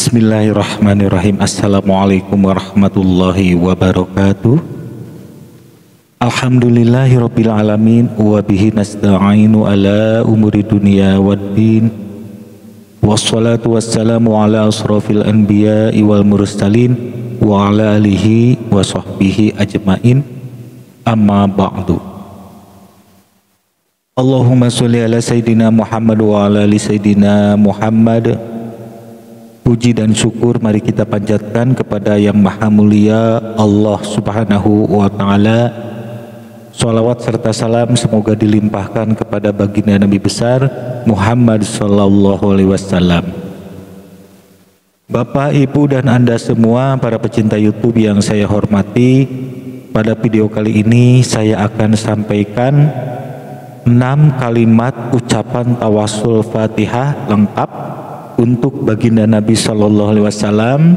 Bismillahirrahmanirrahim. Assalamualaikum warahmatullahi wabarakatuh. Alhamdulillahirabbil alamin wa bihi nasta'inu ala umuri dunya waddin. Wassalatu wassalamu ala asrofil anbiya'i wal mursalin wa ala alihi wa sahbihi ajmain. Amma ba'du. Allahumma sholli ala sayyidina Muhammad wa ala ali sayyidina Muhammad. Puji dan syukur mari kita panjatkan kepada yang maha mulia Allah subhanahu wa ta'ala. Sholawat serta salam semoga dilimpahkan kepada baginda Nabi besar Muhammad sallallahu alaihi wasallam. Bapak, Ibu dan Anda semua para pecinta YouTube yang saya hormati, pada video kali ini saya akan sampaikan 6 kalimat ucapan tawasul Fatihah lengkap untuk baginda Nabi Sallallahu Alaihi Wasallam,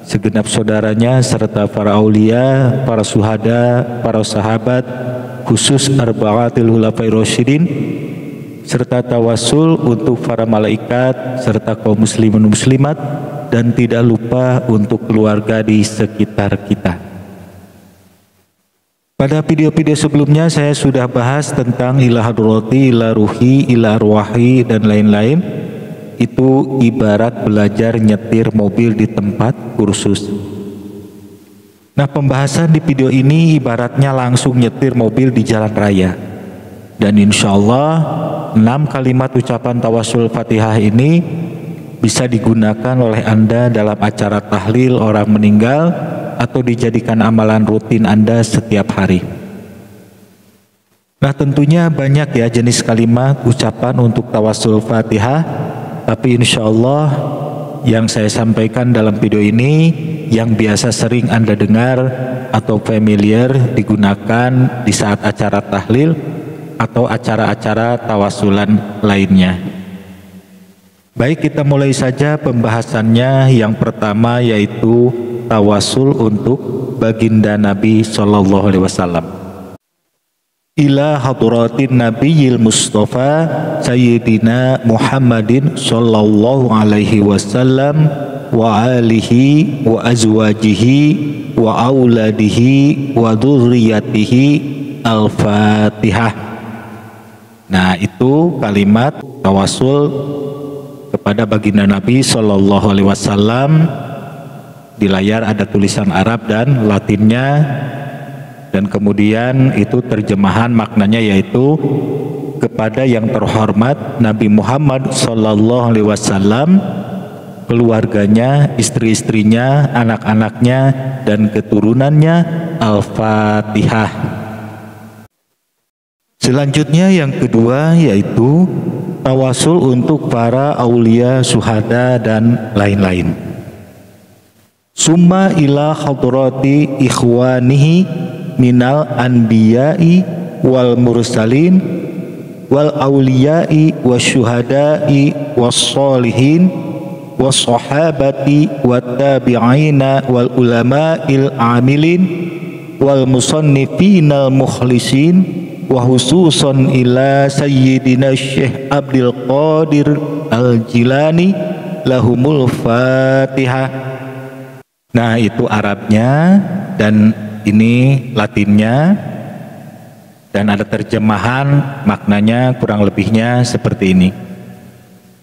segenap saudaranya serta para aulia, para syuhada, para sahabat, khusus arba'atil khulafai rasyidin, serta tawasul untuk para malaikat serta kaum muslimin muslimat, dan tidak lupa untuk keluarga di sekitar kita. Pada video-video sebelumnya saya sudah bahas tentang ila hadrati, ila ruhi, ila arwahi dan lain-lain. Itu ibarat belajar nyetir mobil di tempat kursus. Nah, pembahasan di video ini ibaratnya langsung nyetir mobil di jalan raya. Dan insya Allah 6 kalimat ucapan tawasul Fatihah ini bisa digunakan oleh Anda dalam acara tahlil orang meninggal atau dijadikan amalan rutin Anda setiap hari. Nah, tentunya banyak ya jenis kalimat ucapan untuk tawasul Fatihah. Tapi insya Allah yang saya sampaikan dalam video ini yang biasa sering Anda dengar atau familiar digunakan di saat acara tahlil atau acara-acara tawasulan lainnya. Baik, kita mulai saja pembahasannya. Yang pertama yaitu tawasul untuk baginda Nabi Sallallahu Alaihi Wasallam. Ila hadratin nabiyil mustafa sayyidina Muhammadin sallallahu alaihi wasallam wa alihi wa azwajihi wa auladihi wa dzurriyyatihi. Al-Fatihah. Nah, itu kalimat tawasul kepada baginda Nabi sallallahu alaihi wasallam. Di layar ada tulisan Arab dan Latinnya. Dan kemudian itu terjemahan maknanya yaitu kepada yang terhormat Nabi Muhammad sallallahu alaihi wasallam, keluarganya, istri-istrinya, anak-anaknya dan keturunannya. Al-Fatihah. Selanjutnya yang kedua yaitu tawasul untuk para aulia, syuhada dan lain-lain. Summa ila hadrati ikhwanihi minal anbiya'i wal mursalin wal awliya'i wasyuhada'i wassolihin wassahabati wattabi'ina wal ulama'il amilin wal musannifinal mukhlisin wa hususan ila sayyidina Syekh Abdul Qadir Al-Jilani lahumul Fatihah. Nah, itu Arabnya dan ini Latinnya, dan ada terjemahan maknanya kurang lebihnya seperti ini.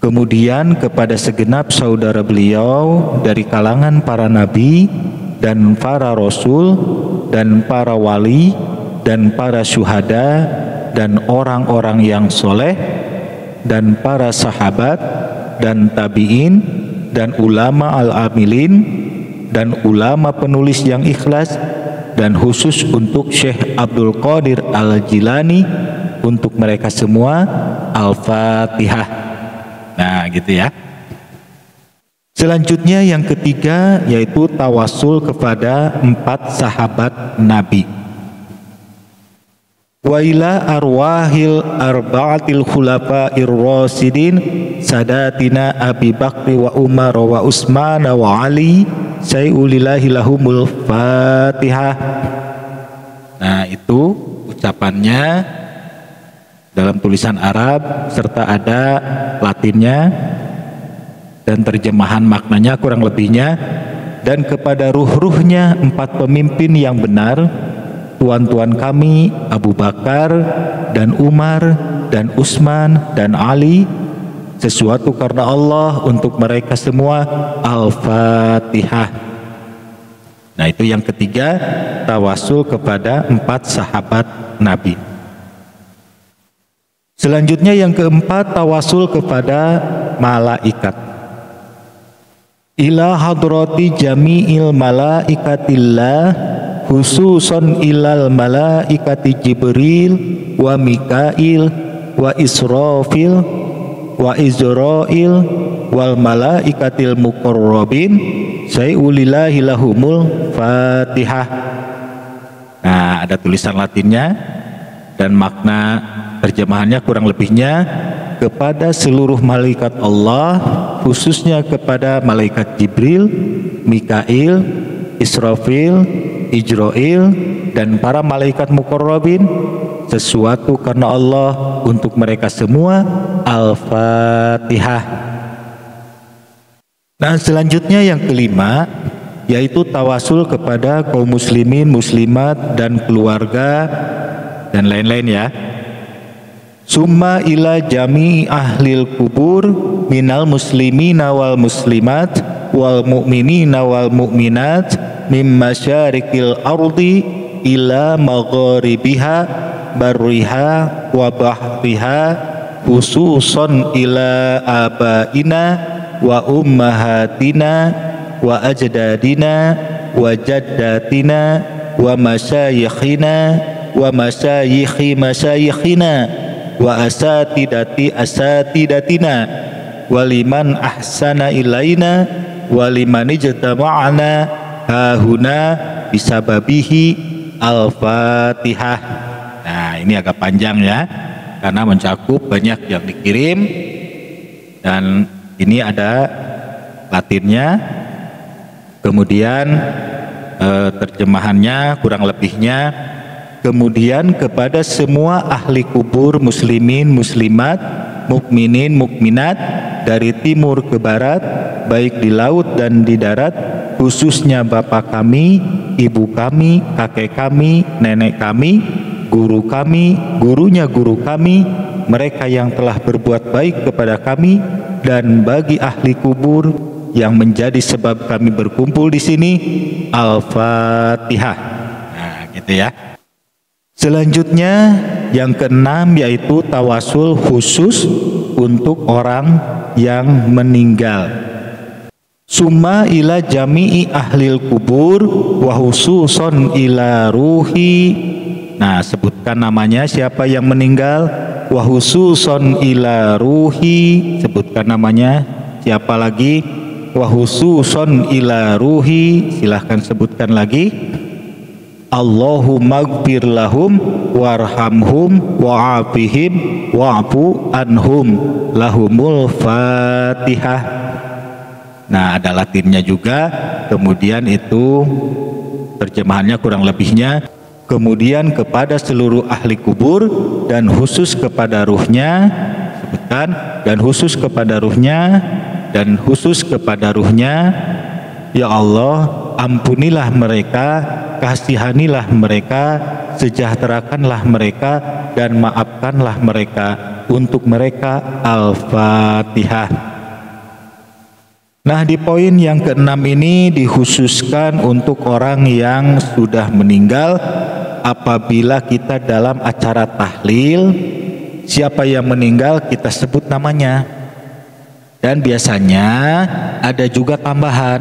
Kemudian kepada segenap saudara beliau dari kalangan para nabi dan para rasul dan para wali dan para syuhada dan orang-orang yang soleh dan para sahabat dan tabi'in dan ulama al-amilin dan ulama penulis yang ikhlas, dan khusus untuk Syekh Abdul Qadir Al-Jilani, untuk mereka semua. Al-Fatihah. Nah, gitu ya. Selanjutnya yang ketiga yaitu tawasul kepada 4 sahabat Nabi. Wa ila arwahil arba'atil khulafa'ir rasyidin sadatina Abi Bakri wa Umar wa Utsman wa Ali sayulillahi lahumul Fatihah. Nah, itu ucapannya dalam tulisan Arab serta ada Latinnya. dan terjemahan maknanya kurang lebihnya, dan kepada ruh-ruhnya 4 pemimpin yang benar, tuan-tuan kami Abu Bakar dan Umar dan Utsman dan Ali, sesuatu karena Allah untuk mereka semua. Al-Fatihah. Nah, itu yang ketiga, tawasul kepada 4 sahabat Nabi. Selanjutnya yang keempat, tawasul kepada malaikat. Ila hadrati jami'il malaikatillah, khususon ilal malaikati Jibril wa Mikail wa Israfil wa Izrail wal malaikatil muqarrabin sayulillahi lahumul Fatihah. Nah, ada tulisan Latinnya dan makna terjemahannya kurang lebihnya, kepada seluruh malaikat Allah, khususnya kepada malaikat Jibril, Mikail, Israfil, Ijrail, dan para malaikat muqarrabin, sesuatu karena Allah untuk mereka semua. Al-Fatihah. Nah, selanjutnya yang kelima, yaitu tawasul kepada kaum muslimin, muslimat, dan keluarga, dan lain-lain ya. Summa ila jami'i ahlil kubur minal muslimina wal muslimat wal mu'minina wal mu'minat mim masyarikil ardi ila magharibiha barriha wa bahriha, khususon ila abaina wa ummahatina wa ajdadina wa jaddatina wa masyayikhina wa masyayikhi masyayikhina wa asatidati asatidatina waliman ahsana ilaina waliman ijtama'ana hahuna bisababihi. Al-Fatihah. Nah, ini agak panjang ya, karena mencakup banyak yang dikirim, dan ini ada Latinnya, kemudian terjemahannya kurang lebihnya. Kemudian kepada semua ahli kubur muslimin, muslimat, mukminin, mukminat, dari timur ke barat, baik di laut dan di darat, khususnya bapak kami, ibu kami, kakek kami, nenek kami, guru kami, gurunya guru kami, mereka yang telah berbuat baik kepada kami, dan bagi ahli kubur yang menjadi sebab kami berkumpul di sini. Al-Fatihah. Nah, gitu ya. Selanjutnya yang keenam, yaitu tawasul khusus untuk orang yang meninggal. Summa ila jami'i ahlil kubur wa khususon ila ruhi. Nah, sebutkan namanya siapa yang meninggal. Wa khususon ila ruhi, sebutkan namanya siapa lagi. Wa khususon ila ruhi, silahkan sebutkan lagi. Allahumma gfir lahum warhamhum wa'afihim wa'fu anhum lahumul Fatihah. Nah, ada Latinnya juga. Kemudian itu terjemahannya kurang lebihnya. Kemudian kepada seluruh ahli kubur dan khusus kepada ruhnya, sebutkan, dan khusus kepada ruhnya, dan khusus kepada ruhnya. Ya Allah, ampunilah mereka, kasihanilah mereka, sejahterakanlah mereka, dan maafkanlah mereka. Untuk mereka. Al-Fatihah. Nah, di poin yang keenam ini dikhususkan untuk orang yang sudah meninggal. Apabila kita dalam acara tahlil, siapa yang meninggal kita sebut namanya. Dan biasanya ada juga tambahan,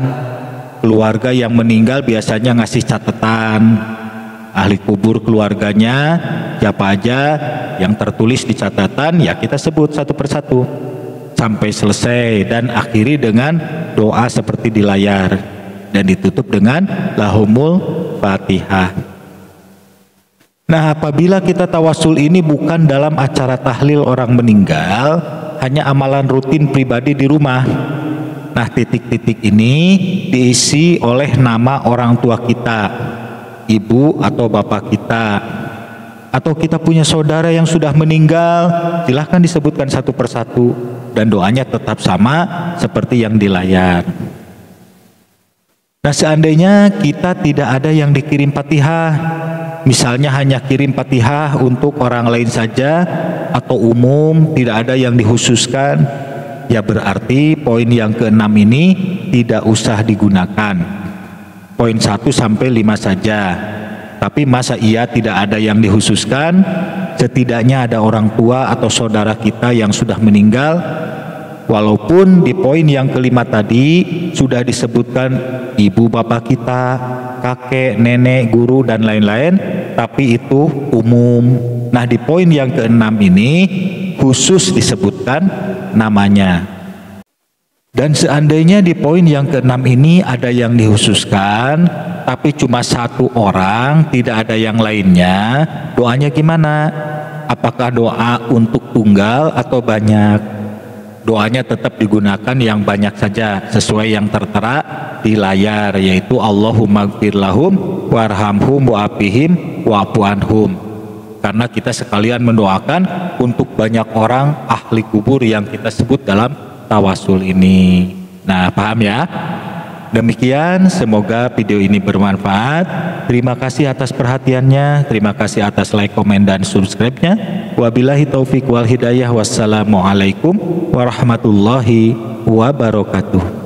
keluarga yang meninggal biasanya ngasih catatan, ahli kubur keluarganya siapa aja yang tertulis di catatan, ya kita sebut satu persatu sampai selesai, dan akhiri dengan doa seperti di layar, dan ditutup dengan lahumul Fatihah. Nah, apabila kita tawasul ini bukan dalam acara tahlil orang meninggal, hanya amalan rutin pribadi di rumah. Nah, titik-titik ini diisi oleh nama orang tua kita, ibu atau bapak kita, atau kita punya saudara yang sudah meninggal, silahkan disebutkan satu persatu dan doanya tetap sama seperti yang di layar. Nah, seandainya kita tidak ada yang dikirim Fatihah, misalnya hanya kirim Fatihah untuk orang lain saja atau umum, tidak ada yang dikhususkan, ya berarti poin yang keenam ini tidak usah digunakan. Poin 1 sampai 5 saja. Tapi masa iya tidak ada yang dikhususkan? Setidaknya ada orang tua atau saudara kita yang sudah meninggal. Walaupun di poin yang kelima tadi sudah disebutkan ibu bapak kita, kakek, nenek, guru, dan lain-lain, tapi itu umum. Nah, di poin yang keenam ini khusus disebutkan namanya. Dan seandainya di poin yang keenam ini ada yang dikhususkan, tapi cuma satu orang, tidak ada yang lainnya, doanya gimana? Apakah doa untuk tunggal atau banyak? Doanya tetap digunakan yang banyak saja sesuai yang tertera di layar, yaitu Allahumma gfir lahum warhamhum wa'afihim wa'fu anhum. Karena kita sekalian mendoakan untuk banyak orang ahli kubur yang kita sebut dalam tawasul ini. Nah, paham ya? Demikian, semoga video ini bermanfaat. Terima kasih atas perhatiannya, terima kasih atas like, komen, dan subscribe-nya. Wabillahi taufik wal hidayah. Wassalamualaikum warahmatullahi wabarakatuh.